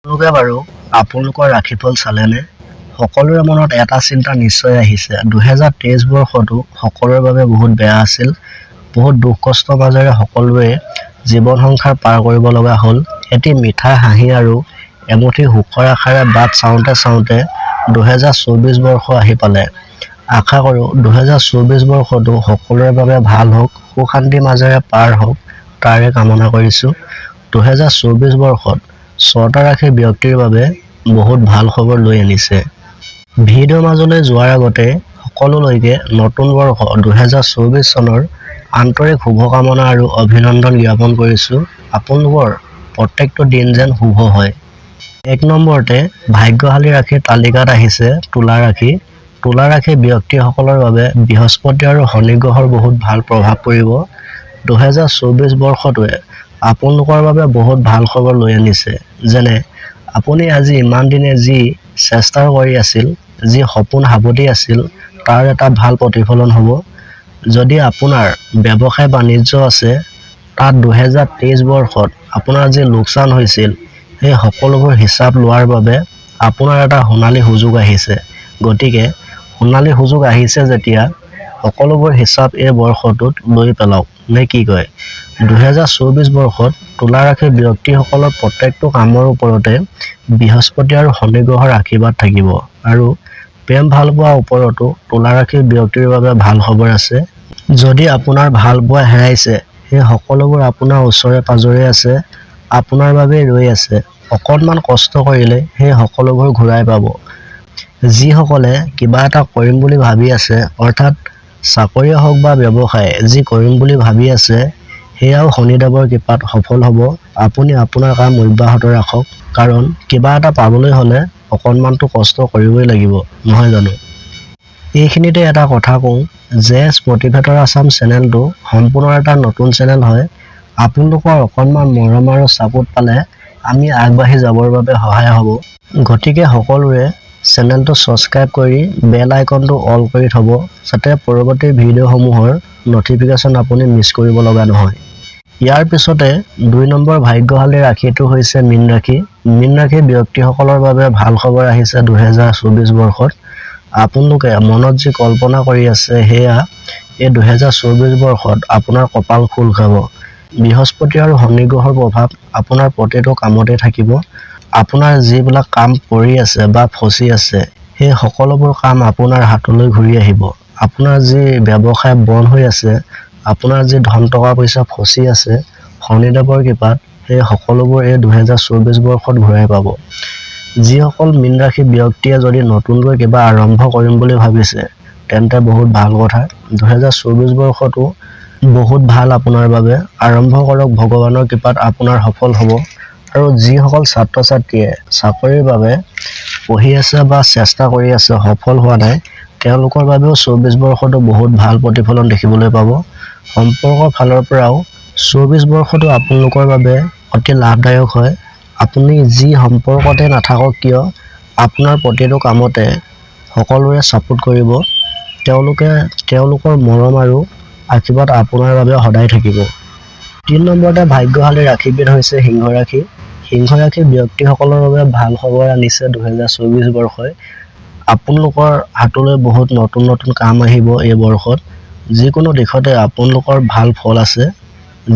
আপোনালোকে বাৰু আপোনালোকৰ ৰাশিফল চালেনে? সকলোৰে মনত এটা চিন্তা নিশ্চয় আহিছে। 2023 বৰ্ষটো সকলোৰে বাবে বহুত বেয়া আছিল। বহুত দুখ কষ্টৰ মাজেৰে সকলোৱে জীৱন সংসাৰ পাৰ কৰিব লগা হ'ল। এটি মিঠা হাঁহি আৰু এমুঠি সুখৰ আশাৰে বাট চাওঁতে চাওঁতে 2024 বৰ্ষ আহি পালে। আশা কৰোঁ 2024 বৰ্ষটো সকলোৰে বাবে ভাল হওক, সুখ শান্তিৰ মাজেৰে পাৰ হওক, তাৰে কামনা কৰিছোঁ। 2024 বৰ্ষত 6টা ৰাশিৰ ব্যক্তিৰ বাবে বহুত ভাল খবৰ লৈ আনিছে। ভিডিঅ'ৰ মাজলৈ যোৱাৰ আগতে সকলোলৈকে নতুন বৰ্ষ 2024 চনৰ আন্তৰিক শুভকামনা আৰু অভিনন্দন জ্ঞাপন কৰিছোঁ। আপোনালোকৰ প্ৰত্যেকটো দিন যেন শুভ হয়। 1 নম্বৰতে ভাগ্যশালী ৰাশিৰ তালিকাত আহিছে তুলা ৰাশি। তুলা ৰাশিৰ ব্যক্তিসকলৰ বাবে বৃহস্পতি আৰু শনি গ্ৰহৰ বহুত ভাল প্ৰভাৱ পৰিব। 2024 বৰ্ষটোৱে আপোনালোকৰ বাবে বহুত ভাল খবৰ লৈ আনিছে। যেনে আপুনি আজি ইমান দিনে যি চেষ্টা কৰি আছিল, যি সপোন সাৱটি আছিল, তাৰ এটা ভাল প্ৰতিফলন হ'ব। যদি আপোনাৰ ব্যৱসায় বাণিজ্য আছে, তাত 2023 বৰ্ষত আপোনাৰ যি লোকচান হৈছিল, সেই সকলোবোৰ হিচাপ লোৱাৰ বাবে আপোনাৰ এটা সোণালী সুযোগ আহিছে। গতিকে সোণালী সুযোগ আহিছে যেতিয়া সকলোবোৰ হিচাপ এই বৰ্ষটোত লৈ পেলাওক, নে কি কয়? 2024 বৰ্ষত তুলা ৰাশিৰ ব্যক্তিসকলৰ প্ৰত্যেকটো কামৰ ওপৰতে বৃহস্পতি আৰু শনি গ্ৰহৰ আশীৰ্বাদ থাকিব আৰু প্ৰেম ভালপোৱাৰ ওপৰতো তুলা ৰাশিৰ ব্যক্তিৰ বাবে ভাল খবৰ আছে। যদি আপোনাৰ ভালপোৱা হেৰাইছে, সেই সকলোবোৰ আপোনাৰ ওচৰে পাজৰে আছে, আপোনাৰ বাবেই ৰৈ আছে। অকণমান কষ্ট কৰিলে সেই সকলোবোৰ ঘূৰাই পাব। যিসকলে কিবা এটা কৰিম বুলি ভাবি আছে, অৰ্থাৎ চাকৰিয়ে হওক বা ব্যৱসায় যি কৰিম বুলি ভাবি আছে, সেয়াও শনিদেৱৰ কৃপাত সফল হ'ব। আপুনি আপোনাৰ কাম অব্যাহত ৰাখক, কাৰণ কিবা এটা পাবলৈ হ'লে অকণমানটো কষ্ট কৰিবই লাগিব, নহয় জানো? এইখিনিতে এটা কথা কওঁ যে মটিভেটৰ আছাম চেনেলটো সম্পূৰ্ণ এটা নতুন চেনেল হয়। আপোনালোকৰ অকণমান মৰম আৰু ছাপোৰ্ট পালে আমি আগবাঢ়ি যাবৰ বাবে সহায় হ'ব। গতিকে সকলোৰে চেনেলটো ছাবস্ক্ৰাইব কৰি বেল আইকনটো অল কৰি থ'ব, যাতে পৰৱৰ্তী ভিডিঅ'সমূহৰ নটিফিকেশ্যন আপুনি মিছ কৰিব লগা নহয়। ইয়াৰ পিছতে 2 নম্বৰ ভাগ্যশালী ৰাশিটো হৈছে মীন ৰাশি। মীন ৰাশিৰ ব্যক্তিসকলৰ বাবে ভাল খবৰ আহিছে 2024 বৰ্ষত। আপোনালোকে মনত যি কল্পনা কৰি আছে, সেয়া এই 2024 বৰ্ষত আপোনাৰ কপাল খোল খাব। বৃহস্পতি আৰু শনি গ্ৰহৰ প্ৰভাৱ আপোনাৰ প্ৰতিটো কামতে থাকিব। আপোনাৰ যিবিলাক কাম পৰি আছে বা ফচি আছে, সেই সকলোবোৰ কাম আপোনাৰ হাতলৈ ঘূৰি আহিব। আপোনাৰ যি ব্যৱসায় বন্ধ হৈ আছে, আপোনাৰ যি ধন টকা পইচা ফচি আছে, শনিদেৱৰ কৃপাত সেই সকলোবোৰ এই 2024 বৰ্ষত ঘূৰাই পাব। যিসকল মীন ৰাশি ব্যক্তিয়ে যদি নতুনকৈ কিবা আৰম্ভ কৰিম বুলি ভাবিছে, তেন্তে বহুত ভাল কথা। 2024 বৰ্ষটো বহুত ভাল আপোনাৰ বাবে। আৰম্ভ কৰক, ভগৱানৰ কৃপাত আপোনাৰ সফল হ'ব। আৰু যিসকল ছাত্ৰ ছাত্ৰীয়ে চাকৰিৰ বাবে পঢ়ি আছে বা চেষ্টা কৰি আছে, সফল হোৱা নাই, তেওঁলোকৰ বাবেও 24 বৰ্ষটো বহুত ভাল প্ৰতিফলন দেখিবলৈ পাব। সম্পৰ্কৰ ফালৰ পৰাও 24 বৰ্ষটো আপোনালোকৰ বাবে অতি লাভদায়ক হয়। আপুনি যি সম্পৰ্কতে নাথাকক কিয়, আপোনাৰ প্ৰতিটো কামতে সকলোৰে ছাপোৰ্ট কৰিব। তেওঁলোকৰ মৰম আৰু আশীৰ্বাদ আপোনাৰ বাবে সদায় থাকিব। 3 নম্বৰতে ভাগ্যশালী ৰাশিবিধ হৈছে সিংহ ৰাশি। সিংহ ৰাশিৰ ব্যক্তিসকলৰ বাবে ভাল খবৰ আনিছে 2024 বৰ্ষই। আপোনালোকৰ হাতলৈ বহুত নতুন নতুন কাম আহিব এই বৰ্ষত। যিকোনো দিশতে আপোনালোকৰ ভাল ফল আছে।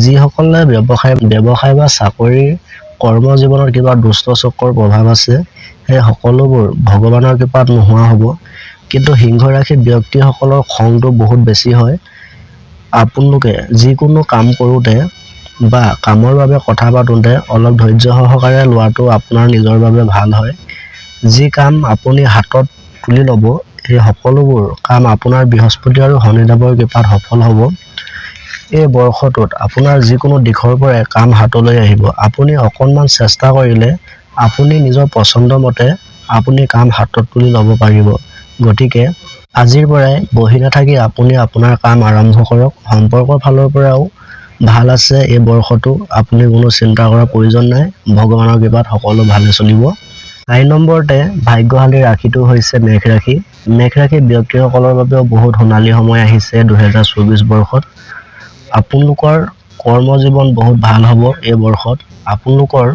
যিসকলে ব্যৱসায় বা চাকৰিৰ কৰ্মজীৱনত কিবা দুষ্ট চক্ৰৰ প্ৰভাৱ আছে, সেই সকলোবোৰ ভগৱানৰ কৃপাত নোহোৱা হ'ব। কিন্তু সিংহ ৰাশিৰ ব্যক্তিসকলৰ খংটো বহুত বেছি হয়। আপোনালোকে যিকোনো কাম কৰোঁতে বা কামৰ বাবে কথা পাতোঁতে অলপ ধৈৰ্য সহকাৰে লোৱাটো আপোনাৰ নিজৰ বাবে ভাল হয়। যি কাম আপুনি হাতত তুলি ল'ব, সেই সকলোবোৰ কাম আপোনাৰ বৃহস্পতি আৰু শনিদেৱৰ কৃপাত সফল হ'ব। এই বৰ্ষটোত আপোনাৰ যিকোনো দিশৰ পৰাই কাম হাতলৈ আহিব। আপুনি অকণমান চেষ্টা কৰিলে আপুনি নিজৰ পচন্দ মতে আপুনি কাম হাতত তুলি ল'ব পাৰিব। গতিকে আজিৰ পৰাই বহি নাথাকি আপুনি আপোনাৰ কাম আৰম্ভ কৰক। সম্পৰ্কৰ ফালৰ পৰাও ভাল আছে এই বৰ্ষটো, আপুনি কোনো চিন্তা কৰাৰ প্ৰয়োজন নাই। ভগৱানৰ কৃপাত সকলো ভালে চলিব। 4 নম্বৰতে ভাগ্যশালী ৰাশিটো হৈছে মেঘ ৰাশি। মেঘ ৰাশিৰ ব্যক্তিসকলৰ বাবেও বহুত সোণালী সময় আহিছে 2024 বৰ্ষত। আপোনালোকৰ কৰ্মজীৱন বহুত ভাল হ'ব এই বৰ্ষত। আপোনালোকৰ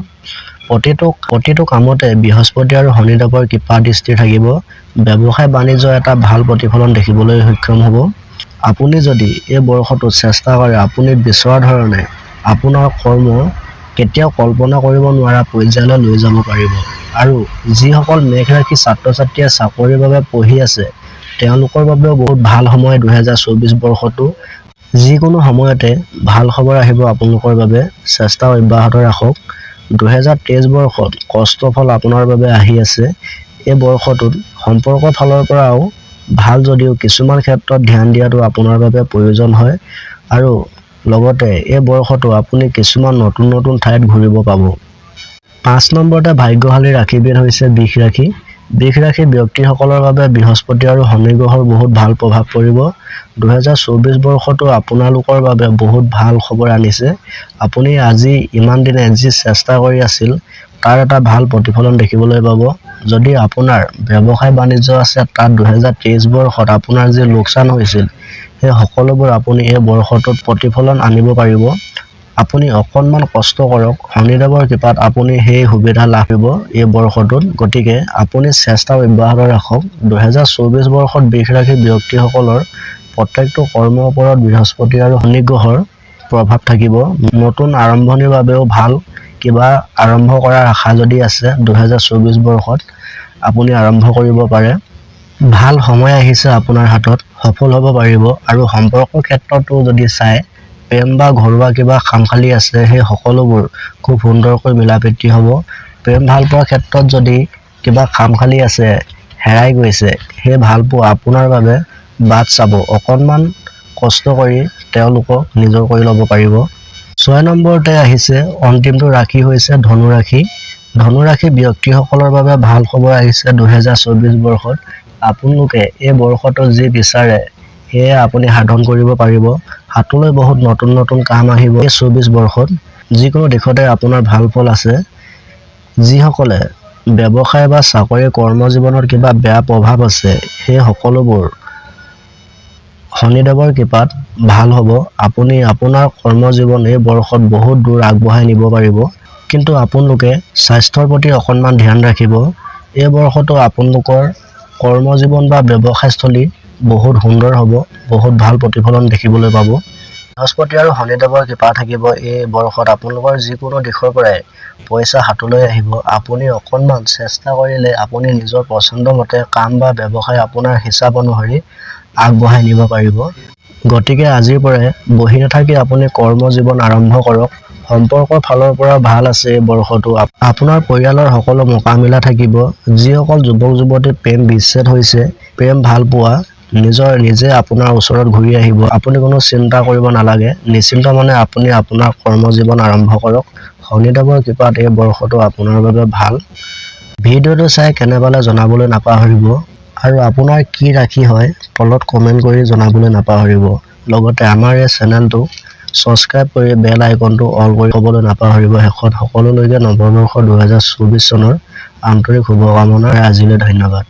প্ৰতিটো কামতে বৃহস্পতি আৰু শনিদেৱৰ কৃপা দৃষ্টি থাকিব। ব্যৱসায় বাণিজ্য এটা ভাল প্ৰতিফলন দেখিবলৈ সক্ষম হ'ব। আপুনি যদি এই বৰ্ষটোত চেষ্টা কৰে আপুনি বিচৰা ধৰণে আপোনাৰ কৰ্ম কেতিয়াও কল্পনা কৰিব নোৱাৰা পৰ্যায়লৈ লৈ যাব পাৰিব। আৰু যিসকল মেঘ ৰাশি ছাত্ৰ-ছাত্ৰীয়ে চাকৰিৰ বাবে পঢ়ি আছে তেওঁলোকৰ বাবেও বহুত ভাল সময় 2024 বৰ্ষটো। যিকোনো সময়তে ভাল খবৰ আহিব আপোনালোকৰ বাবে, চেষ্টা অব্যাহত ৰাখক। 2023 বৰ্ষত কষ্টফল আপোনাৰ বাবে আহি আছে। এই বৰ্ষটোত সম্পৰ্কৰ ফালৰ পৰাও ভাল যদিও কিছুমান ক্ষেত্ৰত ধ্যান দিয়াটো আপোনাৰ বাবে প্ৰয়োজন হয়। আৰু লগতে এই বৰ্ষটো আপুনি কিছুমান নতুন ঠাইত ঘূৰিব পাব। 5 নম্বৰতে ভাগ্যশালী ৰাশিবিধ হৈছে বৃষ ৰাশি। বৃষ ৰাশি ব্যক্তিসকলৰ বাবে বৃহস্পতি আৰু শনি গ্ৰহৰ বহুত ভাল প্ৰভাৱ পৰিব। 2024 বৰ্ষটো আপোনালোকৰ বাবে বহুত ভাল খবৰ আনিছে। আপুনি আজি ইমান দিনে যি চেষ্টা কৰি আছিল তাৰ এটা ভাল প্ৰতিফলন দেখিবলৈ পাব। যদি আপোনাৰ ব্যৱসায় বাণিজ্য আছে তাত 2023 বৰ্ষত আপোনাৰ যি লোকচান হৈছিল সেই সকলোবোৰ আপুনি এই বৰ্ষটোত প্ৰতিফলন আনিব পাৰিব। আপুনি অকণমান কষ্ট কৰক, শনিদেৱৰ কৃপাত আপুনি সেই সুবিধা লাভ কৰিব এই বৰ্ষটোত। গতিকে আপুনি চেষ্টা অব্যাহত ৰাখক। 2024 বৰ্ষত বৃষ ৰাশি ব্যক্তিসকলৰ প্ৰত্যেকটো কৰ্মৰ ওপৰত বৃহস্পতি আৰু শনি গ্ৰহৰ প্ৰভাৱ থাকিব। নতুন আৰম্ভণিৰ বাবেও ভাল। কিবা আৰম্ভ কৰাৰ আশা যদি আছে 2024 বৰ্ষত আপুনি আৰম্ভ কৰিব পাৰে। ভাল সময় আহিছে আপোনাৰ হাতত, সফল হ'ব পাৰিব। আৰু সম্পৰ্কৰ ক্ষেত্ৰতো যদি চাই প্ৰেম বা ঘৰুৱা কিবা খামখালি আছে সেই সকলোবোৰ খুব সুন্দৰকৈ মিলাপ্ৰীতি হ'ব। প্ৰেম ভালপোৱাৰ ক্ষেত্ৰত যদি কিবা খামখালি আছে, হেৰাই গৈছে, সেই ভালপোৱা আপোনাৰ বাবে বাট চাব। অকণমান কষ্ট কৰি তেওঁলোকক নিজৰ কৰি ল'ব পাৰিব। 6 নম্বৰতে আহিছে অন্তিমটো ৰাশি হৈছে ধনু ৰাশি। ধনু ৰাশি ব্যক্তিসকলৰ বাবে ভাল খবৰ আহিছে 2024 বৰ্ষত। আপোনালোকে এই বৰ্ষটো যি বিচাৰে সেয়ে আপুনি সাধন কৰিব পাৰিব। হাতলৈ বহুত নতুন কাম আহিব এই 24 বৰ্ষত। যিকোনো দিশতে আপোনাৰ ভাল ফল আছে। যিসকলে ব্যৱসায় বা চাকৰি কৰ্মজীৱনত কিবা বেয়া প্ৰভাৱ আছে সেই সকলোবোৰ শনিদেৱৰ কৃপাত ভাল হ'ব। আপুনি আপোনাৰ কৰ্মজীৱন এই বৰ্ষত বহুত দূৰ আগবঢ়াই নিব পাৰিব। কিন্তু আপোনালোকে স্বাস্থ্যৰ প্ৰতি অকণমান ধ্যান ৰাখিব। এই বৰ্ষটো আপোনালোকৰ কৰ্মজীৱন বা ব্যৱসায়স্থলী বহুত সুন্দৰ হ'ব, বহুত ভাল প্ৰতিফলন দেখিবলৈ পাব। বৃহস্পতি আৰু শনিদেৱৰ কৃপা থাকিব এই বৰ্ষত। আপোনালোকৰ যিকোনো দিশৰ পৰাই পইচা হাতলৈ আহিব। আপুনি অকণমান চেষ্টা কৰিলে আপুনি নিজৰ পচন্দ মতে কাম বা ব্যৱসায় আপোনাৰ হিচাপ অনুসৰি আগবঢ়াই নিব পাৰিব। গতিকে আজিৰ পৰাই বহি নাথাকি আপুনি কৰ্মজীৱন আৰম্ভ কৰক। সম্পৰ্কৰ ফালৰ পৰা ভাল আছে এই বৰ্ষটো। আপোনাৰ পৰিয়ালৰ সকলো মোকামিলা থাকিব। যিসকল যুৱক যুৱতী প্ৰেম বিচ্ছেদ হৈছে, প্ৰেম ভাল পোৱা নিজে আপোনাৰ ওচৰত ঘূৰি আহিব। আপুনি কোনো চিন্তা কৰিব নালাগে। নিশ্চিন্ত মনে আপুনি আপোনাৰ কৰ্মজীৱন আৰম্ভ কৰক। শনিদেৱৰ কৃপাত এই বৰ্ষটো আপোনাৰ বাবে ভাল। ভিডিঅ'টো চাই কেনে পালে জনাবলৈ নাপাহৰিব। আৰু আপোনাৰ কি ৰাশি হয় তলত কমেণ্ট কৰি জনাবলৈ নাপাহৰিব। লগতে আমাৰ এই চেনেলটো ছাবস্ক্ৰাইব কৰি বেল আইকনটো অল কৰি ক'বলৈ নাপাহৰিব। শেষত সকলোলৈকে নৱবৰ্ষ 2024 চনৰ আন্তৰিক শুভকামনা। আজিলৈ ধন্যবাদ।